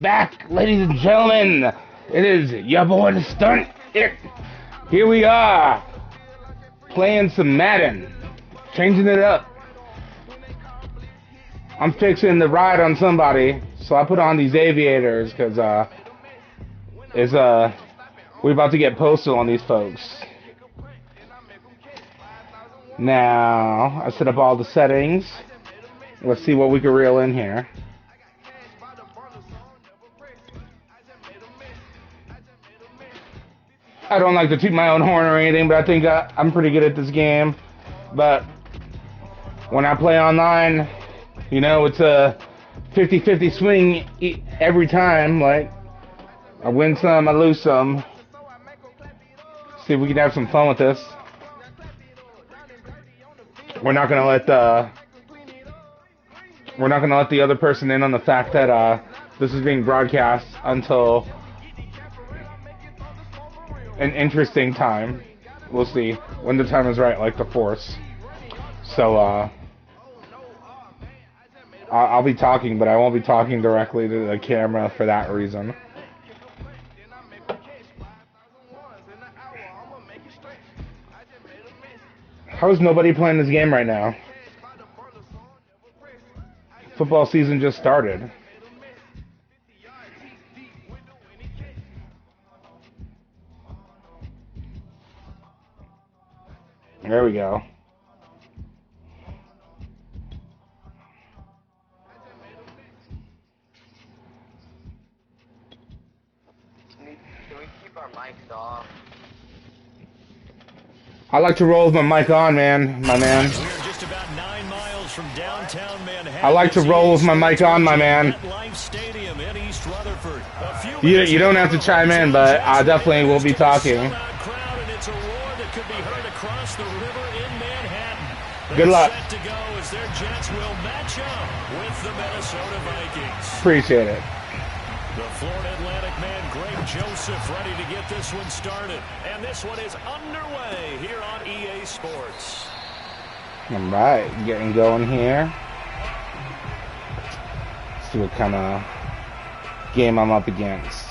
Back, ladies and gentlemen. It is your boy the Stunt. Here we are, playing some Madden, changing it up. I'm fixing the ride on somebody, so I put on these aviators because we're about to get postal on these folks. Now I set up all the settings. Let's see what we can reel in here. I don't like to toot my own horn or anything, but I think I'm pretty good at this game. But when I play online, you know, it's a 50-50 swing every time. Like, I win some, I lose some. See if we can have some fun with this. We're not gonna let the other person in on the fact that this is being broadcast until an interesting time. We'll see when the time is right, like the Force. So I'll be talking, but I won't be talking directly to the camera for that reason. How is nobody playing this game right now? Football season just started. There we go. Can we keep our mics off? I like to roll with my mic on, man, my man. We're just about 9 miles from downtown Manhattan. I like to roll with my mic on, my man. You don't have to chime in, but I definitely will be talking. Good luck. Appreciate it. The Florida Atlantic man, Greg Joseph, ready to get this one started. And this one is underway here on EA Sports. All right, getting going here. See what kind of game I'm up against.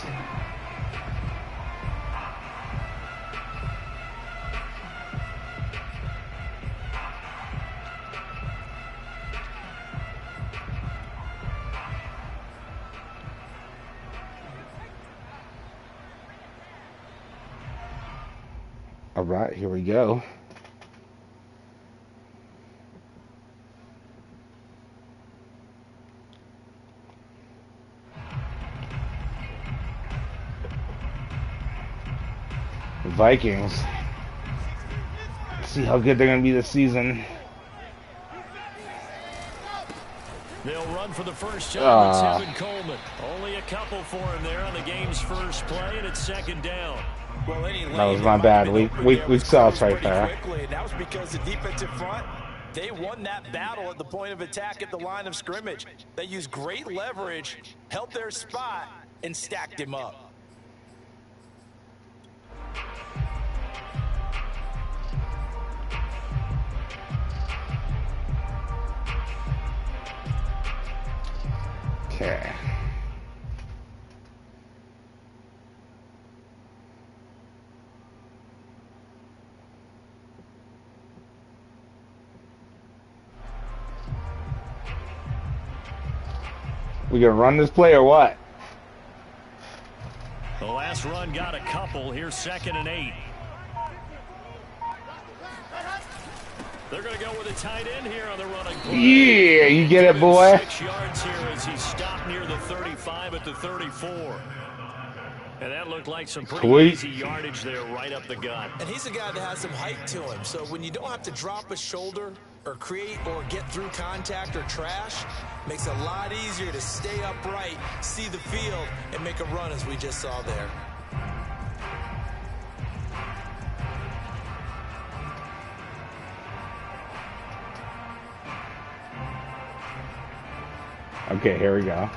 All right, here we go. The Vikings. Let's see how good they're going to be this season. They'll run for the first time with Tevin Coleman. Only a couple for him there on the game's first play, and it's second down. Well, that was my bad. We saw us right there. That was because the defensive front, they won that battle at the point of attack at the line of scrimmage. They used great leverage, held their spot, and stacked him up. Okay. We gonna run this play or what? The last run got a couple. Here's 2nd and 8. They're going to go with a tight end here on the running play. Yeah, you get it, boy. 6 yards here as he stopped near the 35 at the 34. And that looked like some pretty easy yardage there right up the gut. And he's a guy that has some height to him. So when you don't have to drop a shoulder or create or get through contact or trash, makes it a lot easier to stay upright, see the field, and make a run as we just saw there. Okay, here we go.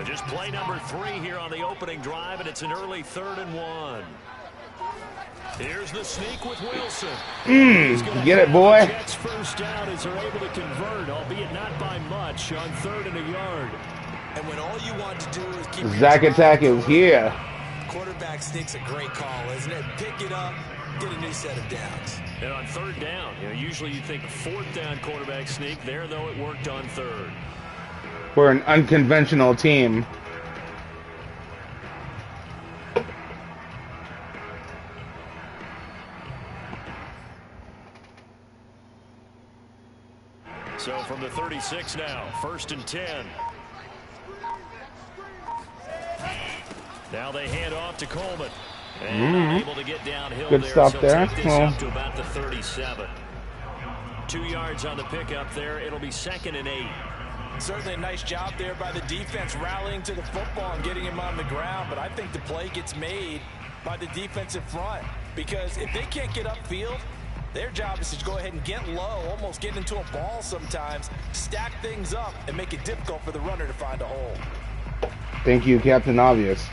Just play number 3 here on the opening drive, and it's an early 3rd and 1. Here's the sneak with Wilson. Get it, boy. Jets first down as they're able to convert, albeit not by much, on 3rd and a yard. And when all you want to do is keep Zack attack is here. quarterback sneak's a great call, isn't it? Pick it up, get a new set of downs. And on 3rd down, usually you think 4th down quarterback sneak. There, though, it worked on 3rd. We're an unconventional team. So from the 36 now, 1st and 10. Now they hand off to Coleman. And able to get downhill. Good there. stop So there. Take this up to about the 37. 2 yards on the pickup there. It'll be 2nd and 8. Certainly a nice job there by the defense rallying to the football and getting him on the ground, but I think the play gets made by the defensive front because if they can't get upfield, their job is to go ahead and get low, almost get into a ball sometimes, stack things up, and make it difficult for the runner to find a hole. Thank you, Captain Obvious.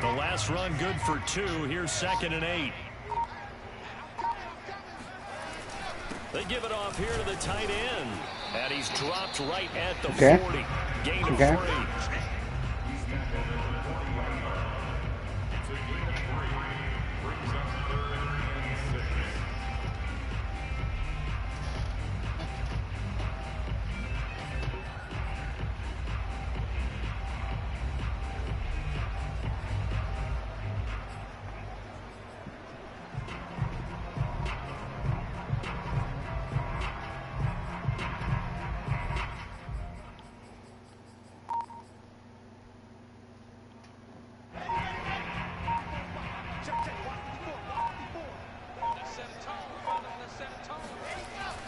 The last run good for 2. Here's 2nd and 8. They give it off here to the tight end. And he's dropped right at the 40. Gain of 3.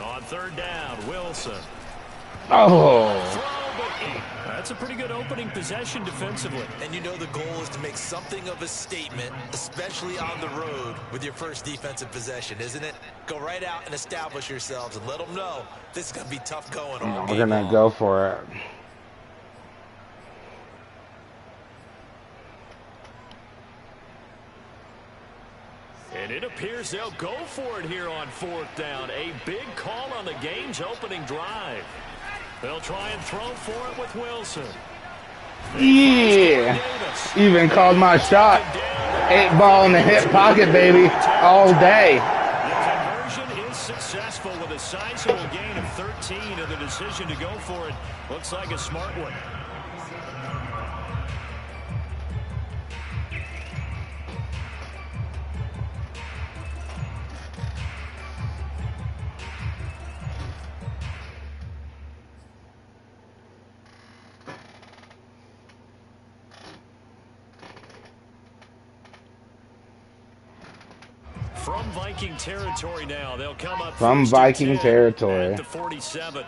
On 3rd down, Wilson. Oh. That's a pretty good opening possession defensively. And you know the goal is to make something of a statement, especially on the road with your first defensive possession, isn't it? Go right out and establish yourselves and let them know this is going to be tough going all We're game going to long. go for it. And it appears they'll go for it here on 4th down. A big call on the game's opening drive. They'll try and throw for it with Wilson. Yeah. Even called my shot. 8 ball in the hip pocket, baby. All day. The conversion is successful with a sizable gain of 13, and the decision to go for it looks like a smart one. From Viking territory now, they'll come up From first Viking and 10 territory. at the 47.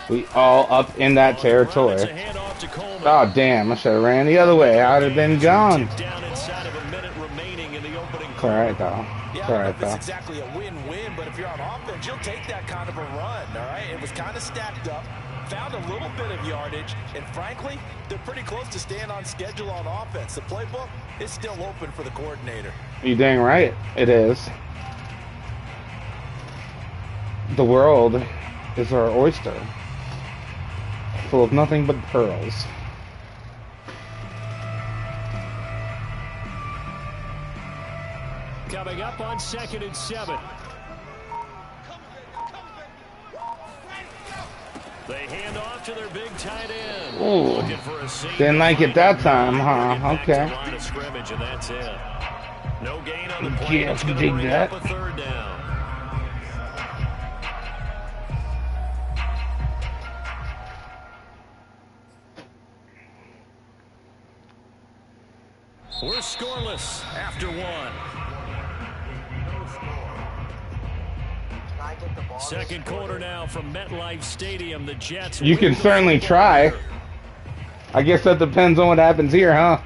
We all up in that territory. It's a handoff to Coleman. Oh, damn. I should have ran the other way. I'd have been gone. Down inside of a minute remaining in the opening It's all right, though. Yeah, It's I all don't know right, if it's though. exactly a win-win, but if you're on offense, you'll take that kind of a run, all right? It was kind of stacked up, found a little bit of yardage, and frankly, they're pretty close to staying on schedule on offense. The playbook is still open for the coordinator. You dang right it is. The world is our oyster, full of nothing but pearls. Coming up on 2nd and 7. They hand off to their big tight end. Ooh. Looking for a seam. Didn't like it that time, huh? Back to Okay. the line of scrimmage, and that's it. No gain on the play. Yeah, It's going dig to bring that. up a 3rd down. We're scoreless after 1. Second quarter now from MetLife Stadium. The Jets. You can win the certainly football try. here. I guess that depends on what happens here, huh?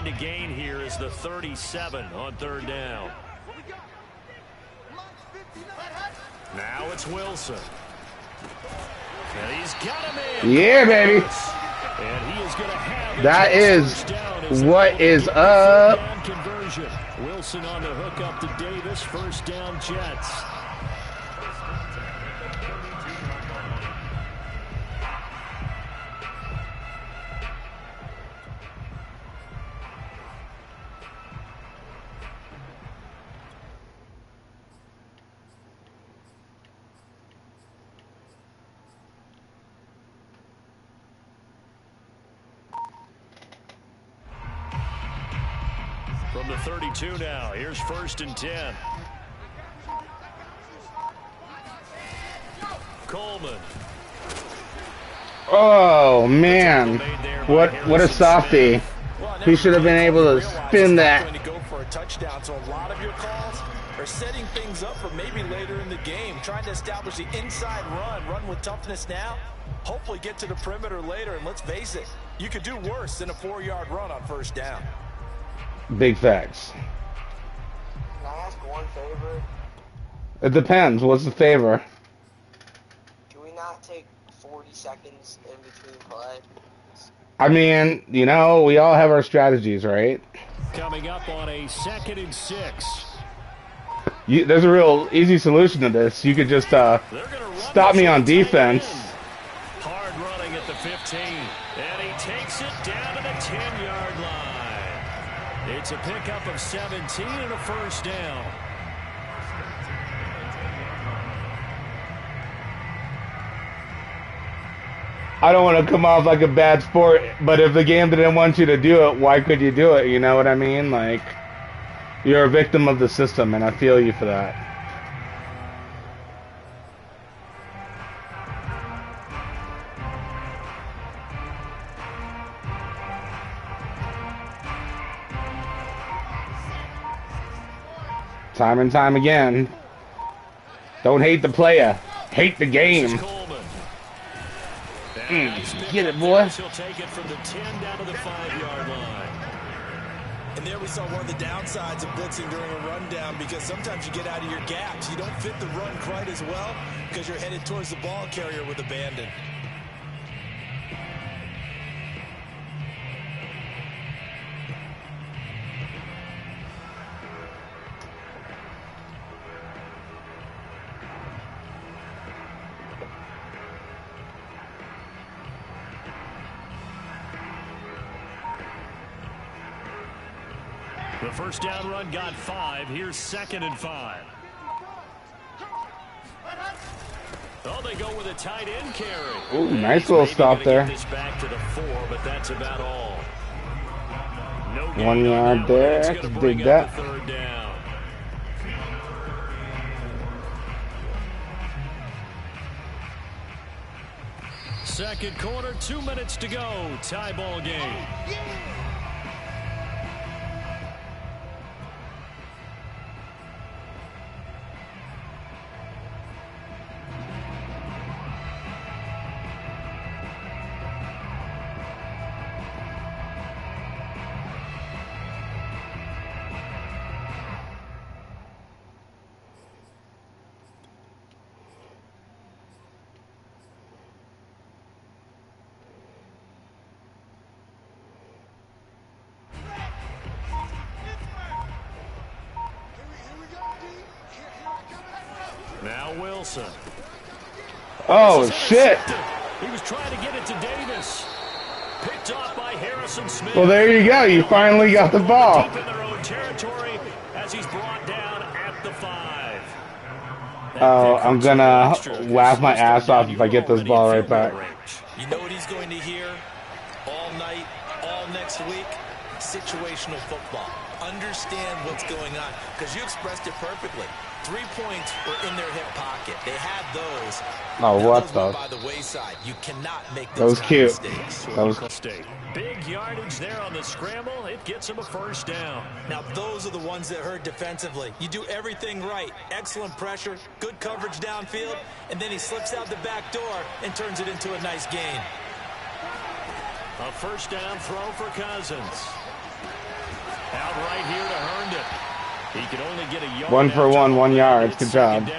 trying to gain here is the 37 on 3rd down. Now it's Wilson. And he's got him in. Yeah, baby. And he is going to have that is what is up. Conversion. Wilson on the hook up to Davis. 1st down, Jets. From the 32 now, here's 1st and 10. Coleman. Oh man, what a softie. He should have been able to spin that. Going to go for a touchdown, so a lot of your calls are setting things up for maybe later in the game, trying to establish the inside run with toughness now, hopefully get to the perimeter later, and let's face it, you could do worse than a 4-yard run on 1st down. Big facts. Can I ask one favor? It depends. What's the favor? Can we not take 40 seconds in between play? I mean, you know, we all have our strategies, right? Coming up on a 2nd and 6. There's a real easy solution to this. You could just stop me on defense. Hard running at the 15. And he takes it down to the 10-yard line. It's a pickup of 17 and a 1st down. I don't want to come off like a bad sport, but if the game didn't want you to do it, why could you do it? You know what I mean? Like, you're a victim of the system, and I feel you for that. Time and time again. Don't hate the player. Hate the game. Get it, boy. He'll take it from the 10 down to the 5-yard line. And there we saw one of the downsides of blitzing during a rundown, because sometimes you get out of your gaps. You don't fit the run quite as well because you're headed towards the ball carrier with abandon. The 1st down run got 5. Here's 2nd and 5. Oh, they go with a tight end carry. Ooh, nice little stop there. This back to the 4, but that's about all. No 1 yard there. I can dig that. 3rd down. Second quarter, 2 minutes to go. Tie ball game. Now Wilson. Oh, shit. He was trying to get it to Davis. Picked off by Harrison Smith. Well, there you go. You finally got the ball. Deep in their own territory as he's brought down at the 5. Oh, I'm gonna laugh my ass off if I get this ball right back. You know what he's going to hear all night, all next week? Situational football. Understand what's going on, because you expressed it perfectly. 3 points were in their hip pocket. They had those. Oh, now what those the? by the wayside. You cannot make That was those cute. mistakes. That was. Big yardage there on the scramble. It gets him a 1st down. Now those are the ones that hurt defensively. You do everything right. Excellent pressure, good coverage downfield, and then he slips out the back door and turns it into a nice gain. A 1st down throw for Cousins. Out right here to Herndon. He could only get a yard. 1 for 1, 1 yard. Good job.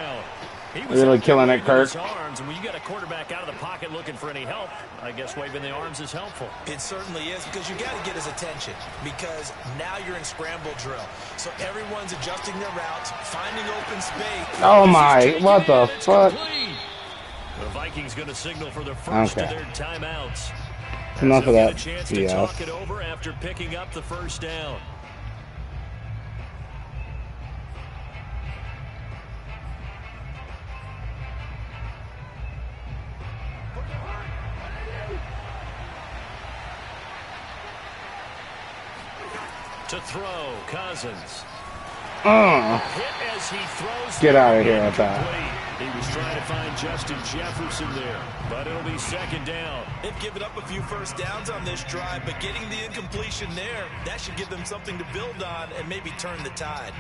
He was Really killing it, Kirk. Arms, and when you got a quarterback out of the pocket looking for any help, I guess waving the arms is helpful. It certainly is, because you got to get his attention, because now you're in scramble drill. So everyone's adjusting their routes, finding open space. Oh my, what the fuck? The Vikings going to signal for the first of their timeouts. Enough of that. A chance to talk it over after picking up the first down. To throw, Cousins. Hit as he throws. Get out of here with that. He was trying to find Justin Jefferson there, but it'll be second down. They've given up a few first downs on this drive, but getting the incompletion there, that should give them something to build on and maybe turn the tide.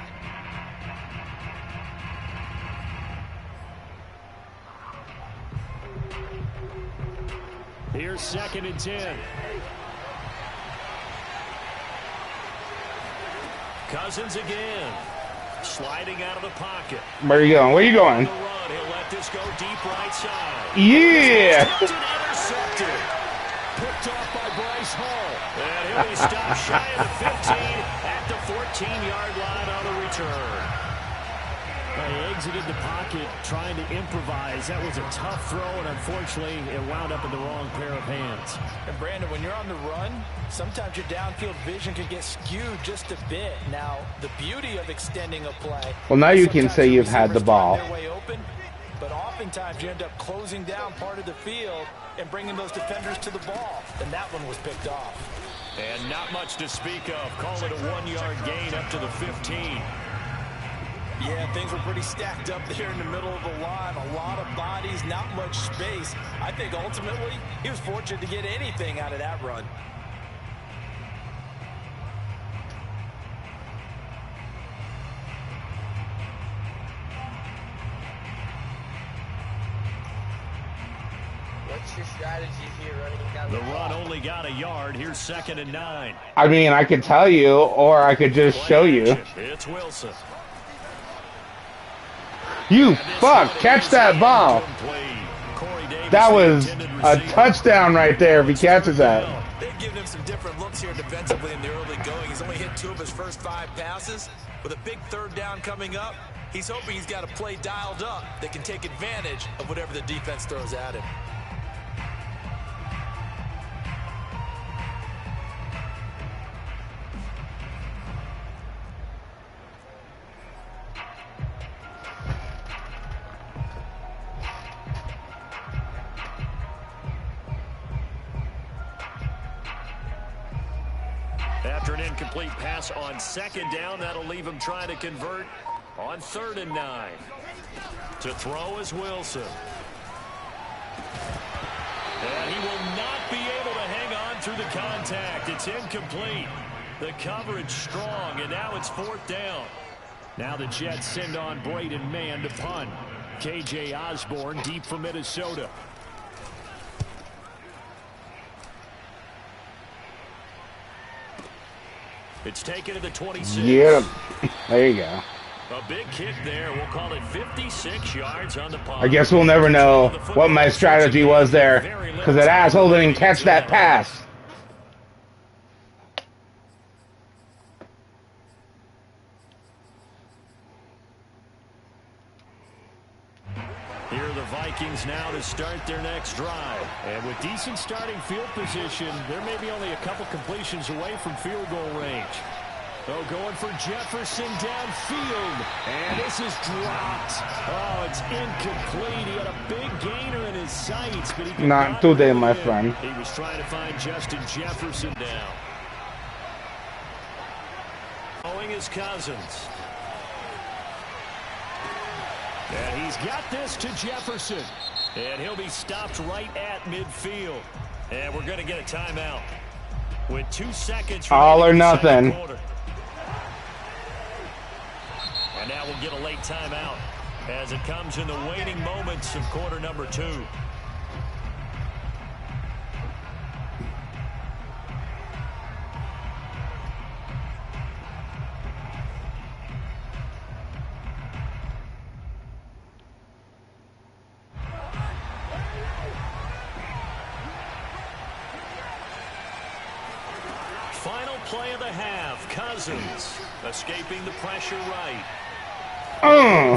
Here's 2nd and 10. Cousins again. Sliding out of the pocket. Where are you going? Where are you going? He'll let this go deep right side. Yeah! Intercepted. Picked off by Bryce Hall. And he'll be stopped shy of the 15 at the 14-yard line on the return. He exited the pocket trying to improvise. That was a tough throw, and unfortunately, it wound up in the wrong pair of hands. And Brandon, when you're on the run, sometimes your downfield vision can get skewed just a bit. Now, the beauty of extending a play. Well, now you can say you've had the ball. Open, but oftentimes you end up closing down part of the field and bringing those defenders to the ball. And that one was picked off. And not much to speak of. Call it a 1-yard gain up to the 15. Yeah, things were pretty stacked up there in the middle of the line. A lot of bodies, not much space. I think ultimately he was fortunate to get anything out of that run. What's your strategy here running down the run only got a yard. Here's 2nd and 9. I mean, I could tell you, or I could just show you. It's Wilson. You fuck! Catch that ball! That was a touchdown right there if he catches that. They've given him some different looks here defensively in the early going. He's only hit 2 of his first 5 passes. With a big 3rd down coming up, he's hoping he's got a play dialed up that can take advantage of whatever the defense throws at him. After an incomplete pass on 2nd down, that'll leave him trying to convert on 3rd and 9. To throw is Wilson. And he will not be able to hang on through the contact. It's incomplete. The coverage strong, and now it's 4th down. Now the Jets send on Braden Mann to punt. K.J. Osborne deep from Minnesota. It's taken to the 26. Yeah, there you go. A big kick there. We'll call it 56 yards on the punt. I guess we'll never know what my strategy was there, because that asshole didn't catch that pass. Here are the Vikings now to start their next drive. And with decent starting field position, there may be only a couple completions away from field goal range. Oh, going for Jefferson downfield. And this is dropped. Oh, it's incomplete. He had a big gainer in his sights, but he Not today, my friend. He was trying to find Justin Jefferson down. Throwing his Cousins. And he's got this to Jefferson. And he'll be stopped right at midfield. And we're going to get a timeout. With 2 seconds. All or nothing. And now we'll get a late timeout as it comes in the waning moments of quarter number 2. play of the half. Cousins escaping the pressure right.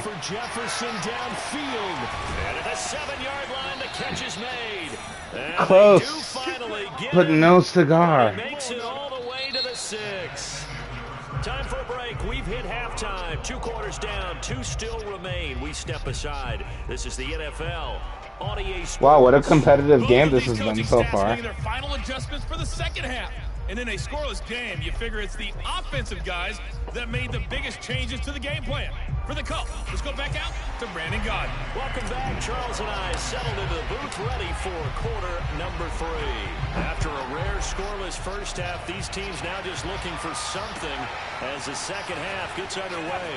For Jefferson downfield. And at the 7-yard line, the catch is made. And close, they do finally get but him. no cigar. He makes it all the way to the 6. Time for a break. We've hit halftime. 2 quarters down. 2 still remain. We step aside. This is the NFL on EA Sports. Wow, what a competitive game this has been so far. Their final adjustments for the second half. And in a scoreless game, you figure it's the offensive guys that made the biggest changes to the game plan. For the call, let's go back out to Brandon Gaudin. Welcome back. Charles and I settled into the booth, ready for quarter number 3. After a rare scoreless first half, these teams now just looking for something as the second half gets underway.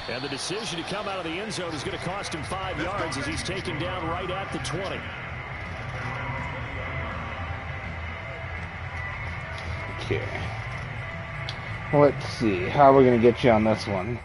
And the decision to come out of the end zone is going to cost him 5 yards as he's taken down right at the 20. Okay. Let's see. How are we going to get you on this one?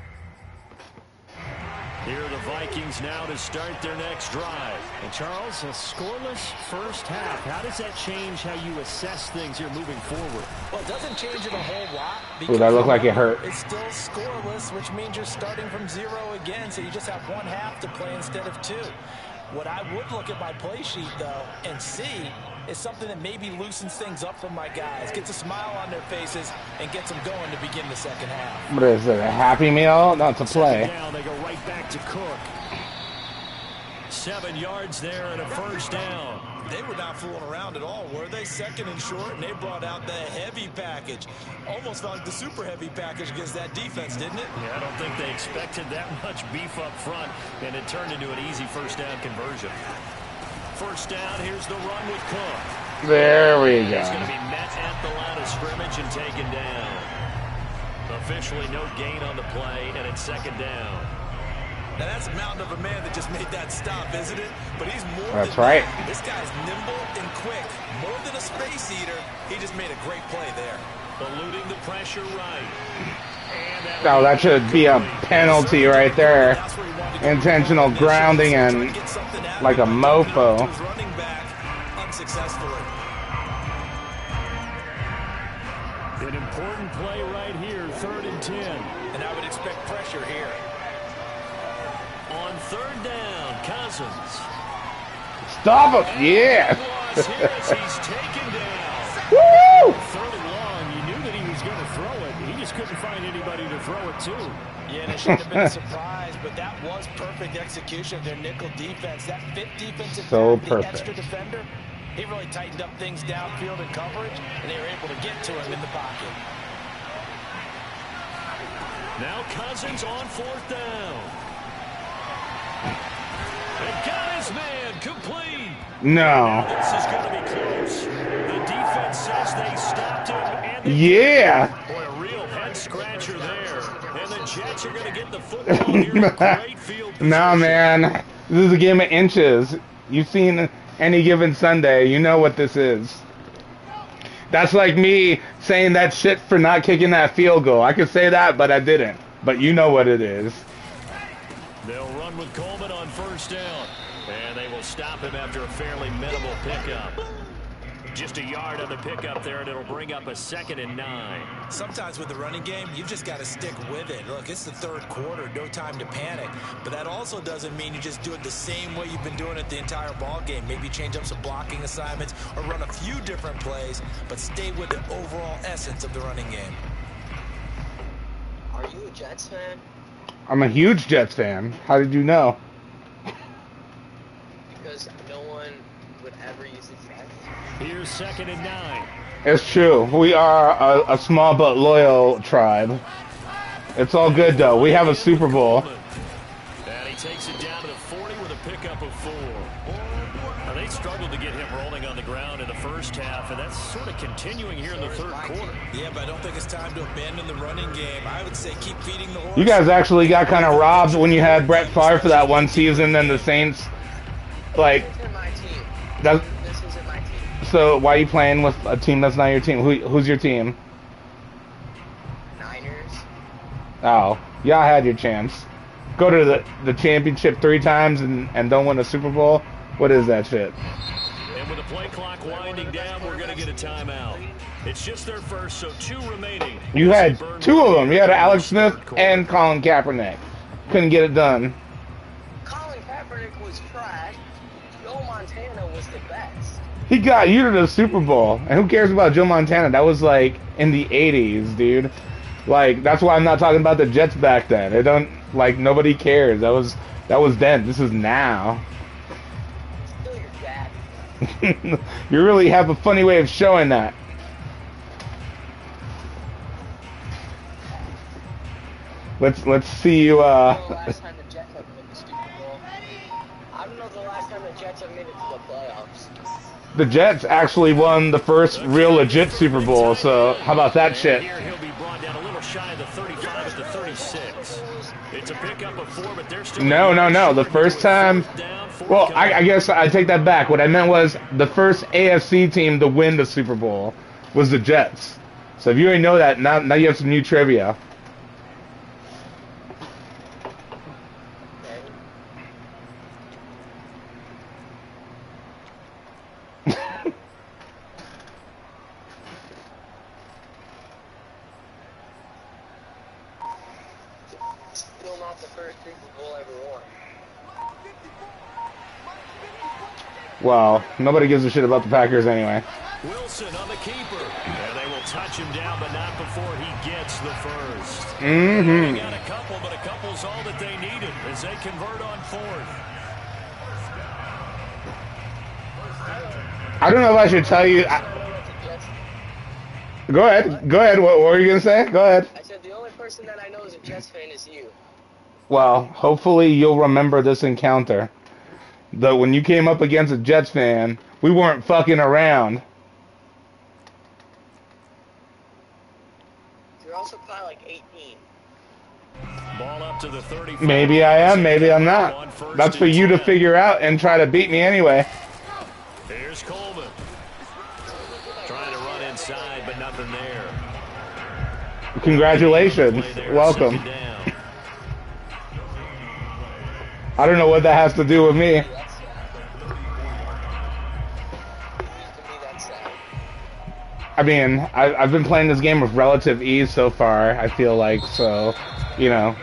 Here are the Vikings now to start their next drive. And Charles, a scoreless first half. How does that change how you assess things here moving forward? Well, it doesn't change it a whole lot. Ooh, that looked like it hurt. It's still scoreless, which means you're starting from 0 again, so you just have 1 half to play instead of 2. What I would look at my play sheet, though, and see is something that maybe loosens things up for my guys, gets a smile on their faces, and gets them going to begin the second half. What is it, a Happy Meal? No, it's a play. Down, they go right back to Cook. 7 yards there and a first down. They were not fooling around at all, were they? Second and short, and they brought out the heavy package. Almost felt like the super heavy package against that defense, didn't it? Yeah, I don't think they expected that much beef up front, and it turned into an easy first down conversion. First down, here's the run with Cook. There we go. He's going to be met at the line of scrimmage and taken down. Officially no gain on the play, and it's second down. Now that's a mountain of a man that just made that stop, isn't it? But he's more That's than right. that. This guy's nimble and quick. More than a space eater, he just made a great play there. Eluding the pressure right. Oh, that should be a penalty right there. Intentional grounding and like a mofo. Running back unsuccessfully. An important play right here, 3rd and 10. And I would expect pressure here. On 3rd down, Cousins. Stop him! Yeah! He's taken down. Woo! 3rd and long, you knew that he was going to throw it. He just couldn't find anybody to throw it to. Yeah, and it shouldn't have been a surprise, but that was perfect execution of their nickel defense. That 5th defensive So back, perfect. the extra defender, he really tightened up things downfield in coverage, and they were able to get to him in the pocket. Now Cousins on 4th down. And got his man complete. No. This is going to be close. The defense says they stopped him. And they Yeah! Boy, a real head scratcher there. And the Jets are going to get the football here. Great field position. Nah, man. This is a game of inches. You've seen Any Given Sunday. You know what this is. That's like me saying that shit for not kicking that field goal. I could say that, but I didn't. But you know what it is. They'll run with Coleman on 1st down. And they will stop him after a fairly minimal pickup. Just a yard on the pickup there, and it'll bring up a 2nd and 9. Sometimes with the running game, you've just got to stick with it. Look, it's the 3rd quarter, no time to panic. But that also doesn't mean you just do it the same way you've been doing it the entire ball game. Maybe change up some blocking assignments or run a few different plays, but stay with the overall essence of the running game. Are you a Jets fan? I'm a huge Jets fan. How did you know? Because no one would ever use the Jets. Here's 2nd and 9. It's true. We are a small but loyal tribe. It's all good, though. We have a Super Bowl. And he takes it down to the 40 with a pickup of 4. Now, they struggled to get him rolling on the ground in the first half, and that's sort of continuing here in the 3rd quarter. Yeah, but I don't think it's time to abandon the running game. I would say keep feeding the horse. You guys actually got kind of robbed when you had Brett Favre for that one season, and the Saints, like, This isn't my team. that's, This isn't my team. so why are you playing with a team that's not your team? Who's your team? Niners. Oh, y'all had your chance. Go to the championship 3 times and don't win a Super Bowl? What is that shit? And with the play clock winding down, we're going to get a timeout. It's just their first, so 2 remaining. You had 2 of them. You had Alex Smith and Colin Kaepernick. Couldn't get it done. Colin Kaepernick was trash. Joe Montana was the best. He got you to the Super Bowl. And who cares about Joe Montana? That was like in the 80s, dude. Like, that's why I'm not talking about the Jets back then. It don't, like, nobody cares. That was then. This is now. Still your dad. You really have a funny way of showing that. Let's see you. The last time the Jets have been to the Super Bowl. I don't know the last time the Jets have made it to the playoffs. The Jets actually won the first real legit Super Bowl. So how about that shit? Here he'll be brought down a little shy of the 35 at the 36. It's a pickup of 4, but they're still. No. The first time. Well, I guess I take that back. What I meant was the first AFC team to win the Super Bowl was the Jets. So if you already know that, now you have some new trivia. Still not the first Super Bowl ever won. Well, nobody gives a shit about the Packers anyway. Wilson on the keeper. And they will touch him down, but not before he gets the first. Mm-hmm. They got a couple, but a couple's all that they needed as they convert on 4th. I don't know if I should tell you. Go ahead. What were you gonna say? Go ahead. I said the only person that I know is a Jets fan is you. Well, hopefully you'll remember this encounter. Though when you came up against a Jets fan, we weren't fucking around. You're also probably like 18. Ball up to the 35. Maybe I am, maybe I'm not. That's for you to figure out and try to beat me anyway. Here's Coleman. Trying to run inside, but nothing there. Congratulations. Welcome. I don't know what that has to do with me. I mean, I've been playing this game with relative ease so far, I feel like, so, you know.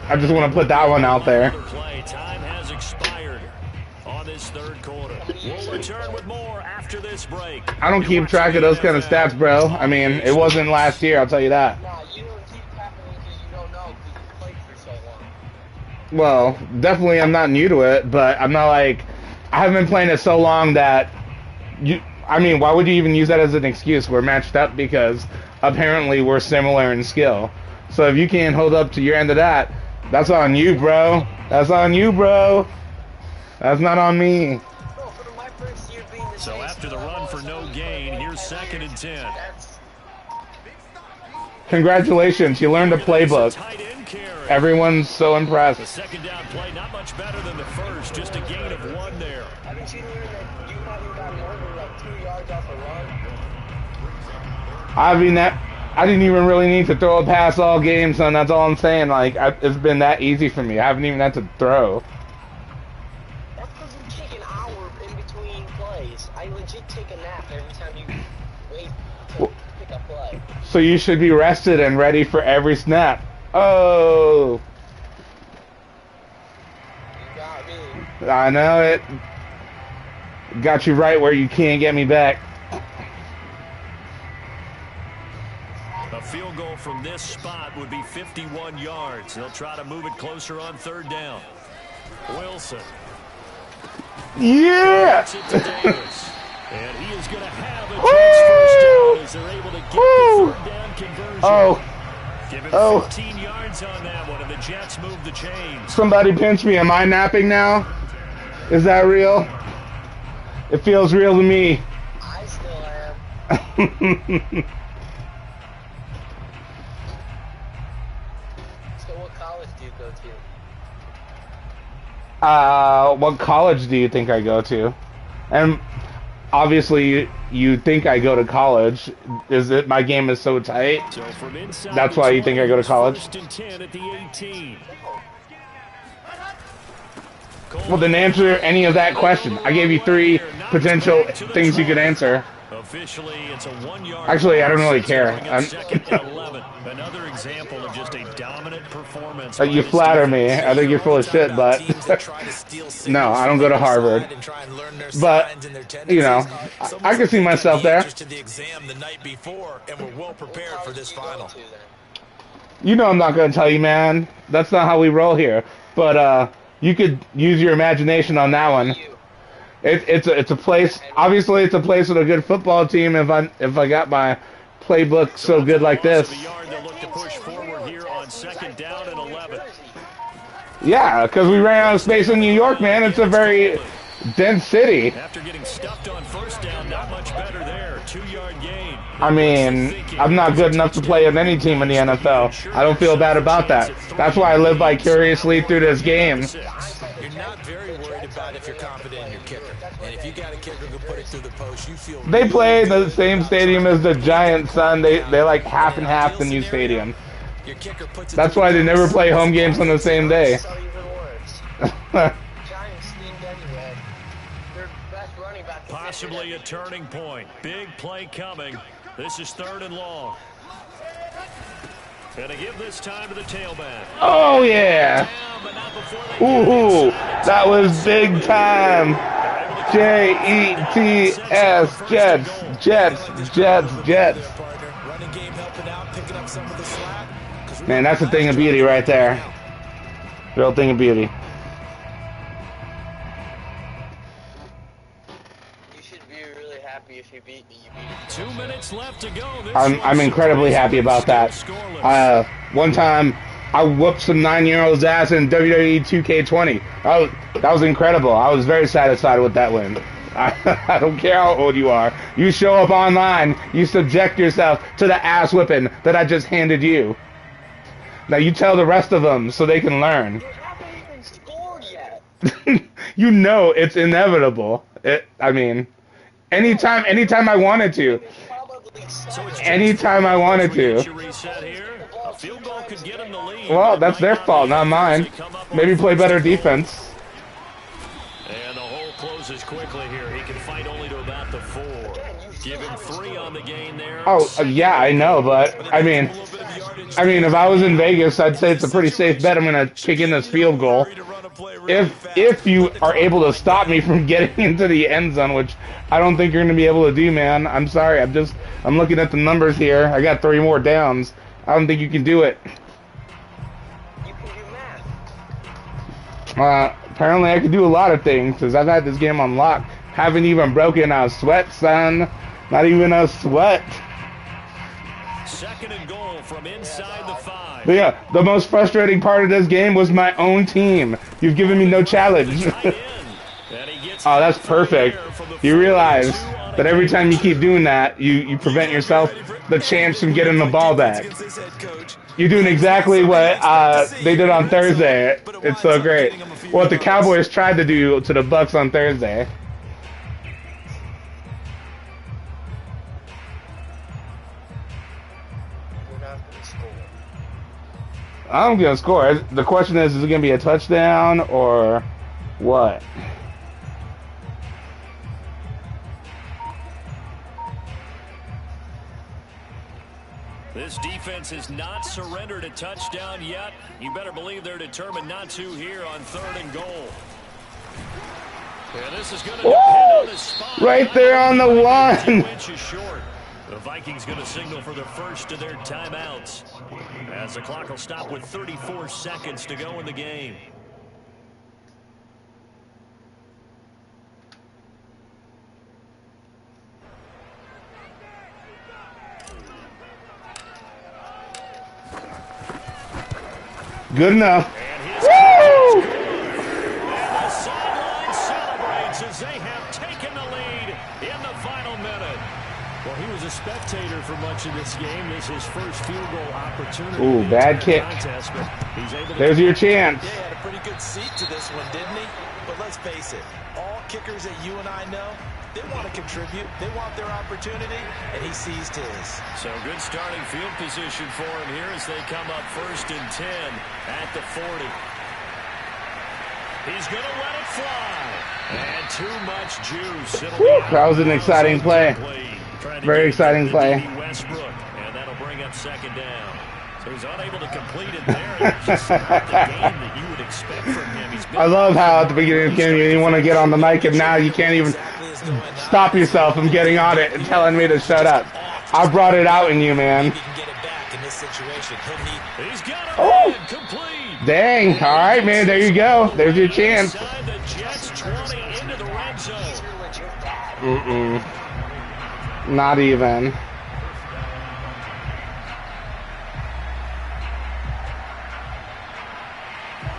I just want to put that one out there. Time has expired on this 3rd quarter. We'll return with more after this break. I don't keep track of those kind of stats, bro. I mean, it wasn't last year, I'll tell you that. Nah, you don't keep track of it because you don't know because you played for so long. Well, definitely I'm not new to it, but I'm not like, I haven't been playing it so long that I mean, why would you even use that as an excuse? We're matched up because apparently we're similar in skill. So if you can't hold up to your end of that, that's on you, bro. That's on you, bro. That's not on me. So after the run for no gain, here's 2nd and 10. Congratulations, you learned the playbook. Everyone's so impressed. The 2nd down play, not much better than the first, just a gain of 1 there. Haven't you learned that you haven't gotten more than like 2 yards off a run? I mean, I didn't even really need to throw a pass all game, son. That's all I'm saying. Like, it's been that easy for me. I haven't even had to throw. That's because you take an hour in between plays. I legit take a nap every time you wait to pick a play. So you should be rested and ready for every snap. Oh. You got me. I know it. Got you right where you can't get me back. A field goal from this spot would be 51 yards. They'll try to move it closer on 3rd down. Wilson. Yeah! And he is going to have a chance first down as they're able to get the 3rd down conversion. Oh. Give him Oh. 15 yards on that one, and the Jets move the chains. Somebody pinch me. Am I napping now? Is that real? It feels real to me. I still am. So what college do you go to? What college do you think I go to? And obviously, you think I go to college. Is it my game is so tight? So from inside That's why you think I go to college? 1st and 10 at the 18. Well, then answer any of that question. I gave you 3 potential things you could answer. Officially, it's a 1-yard. Actually, I don't really care. Second and 11. Another example of just a dominant performance. You flatter me. I think you're full of shit, but no, I don't go to Harvard. But you know, I can see myself there. You know, I'm not going to tell you, man. That's not how we roll here. But you could use your imagination on that one. It's a place. Obviously, it's a place with a good football team. If I got my playbook so good like this. Yeah, because we ran out of space in New York, man. It's a very dense city. After getting stuffed on first down, not much better there. 2-yard gain. I mean, I'm not good enough to play with any team in the NFL. I don't feel bad about that. That's why I live vicariously through this game. You're not very worried about if you're confident in your kicker. And if you got a kicker who put it through the post, you feel... They play in the same stadium as the Giants, son. They like half and half the new stadium. That's why they never play home games on the same day. Possibly a turning point. Big play coming. This is 3rd and long. Gonna give this time to the tailback. Oh, yeah. Ooh, that was big time. Jets, Jets. Man, that's a thing of beauty right there. Real thing of beauty. You should be really happy if you beat me. 2 minutes left to go. I'm incredibly happy about that. One time, I whooped some 9-year-old's ass in WWE 2K20. That was incredible. I was very satisfied with that win. I don't care how old you are. You show up online, you subject yourself to the ass whipping that I just handed you. Now you tell the rest of them so they can learn. You haven't even scored yet. You know it's inevitable. I mean, anytime I wanted to. Anytime I wanted to. Well, that's their fault, not mine. Maybe play better defense. And the hole closes quickly here. He can fight only to about the 4. Give him 3 on the gain there. Oh, yeah, I know, but I mean, if I was in Vegas, I'd say it's a pretty safe bet I'm going to kick in this field goal. If you are able to stop me from getting into the end zone, which I don't think you're going to be able to do, man. I'm sorry. I'm looking at the numbers here. I got 3 more downs. I don't think you can do it. You can do math. Apparently I can do a lot of things because I've had this game on lock. Haven't even broken a sweat, son. Not even a sweat. 2nd and goal from inside the 5. But yeah, the most frustrating part of this game was my own team. You've given me no challenge. Oh, that's perfect. You realize that every time you keep doing that, you prevent yourself the chance from getting the ball back. You're doing exactly what they did on Thursday. It's so great. What the Cowboys tried to do to the Bucks on Thursday. I'm going to score. The question is it going to be a touchdown or what? This defense has not surrendered a touchdown yet. You better believe they're determined not to here on 3rd and goal. And this is going to depend on the spot. Right there on the 1. 2 inches short. The Vikings going to signal for the first of their timeouts, as the clock will stop with 34 seconds to go in the game. Good enough. Woo! And the sideline celebrates as they have taken the lead in the final minute. Well, he was a spectator for much of this game. This is his first field goal opportunity. Ooh, bad kick. There's your chance. Yeah, he had a pretty good seat to this one, didn't he? But let's face it, all kickers that you and I know, they want to contribute. They want their opportunity, and he seized his. So good starting field position for him here as they come up 1st and 10 at the 40. He's going to let it fly. And too much juice. Whew, that was an exciting play. Very exciting play. Westbrook, and that'll bring up second down. So he's unable to complete it there. It's just not the game that you would expect from him. I love how at the beginning of the game you want to get on the mic and now you can't even stop yourself from getting on it and telling me to shut up. I brought it out in you, man. Oh, dang. All right, man. There you go. There's your chance. Not even.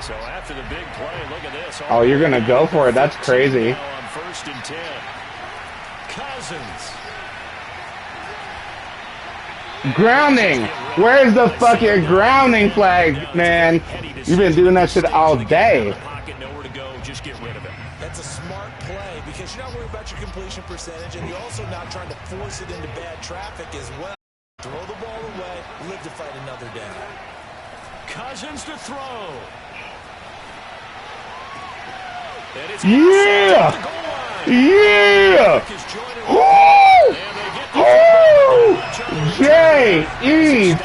So after the big play, look at this. Oh, you're going to go for it. That's crazy. On 1st and 10. Cousins. Grounding. Where's the fucking grounding flag, man? You've been doing that shit all day. Nowhere to go. Just get rid of it. That's a smart play because you're not worried about your completion percentage, and you're also not trying to force it into bad traffic as well. Throw the ball away, live to fight another down. Cousins to throw. Yeah! Yeah! Woo! Woo! J-E-T-S!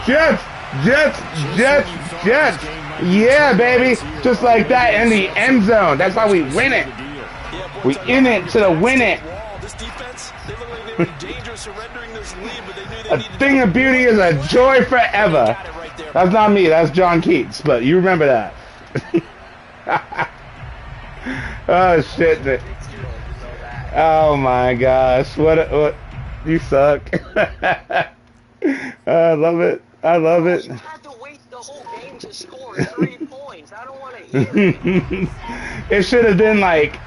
Jets! Jets! Jets! Jets! Yeah, baby! Just like that in the end zone. That's how we win it. We in it to win it. A thing of beauty is a joy forever. That's not me. That's John Keats. But you remember that. Oh shit! Oh my gosh! What? You suck! I love it. I love it. You had to wait the whole game to score 3 points. I don't want to hear it. It should have been like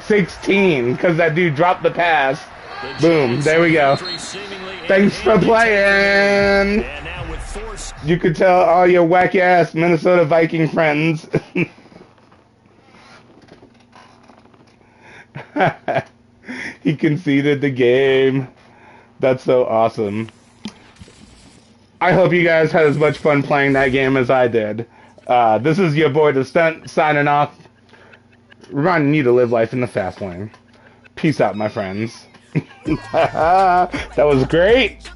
16 because that dude dropped the pass. Boom! There we go. Thanks for playing. You could tell all your whack ass Minnesota Viking friends. He conceded the game. That's so awesome. I hope you guys had as much fun playing that game as I did. This is your boy, the Stunt, signing off. Reminding you to live life in the fast lane. Peace out, my friends. That was great.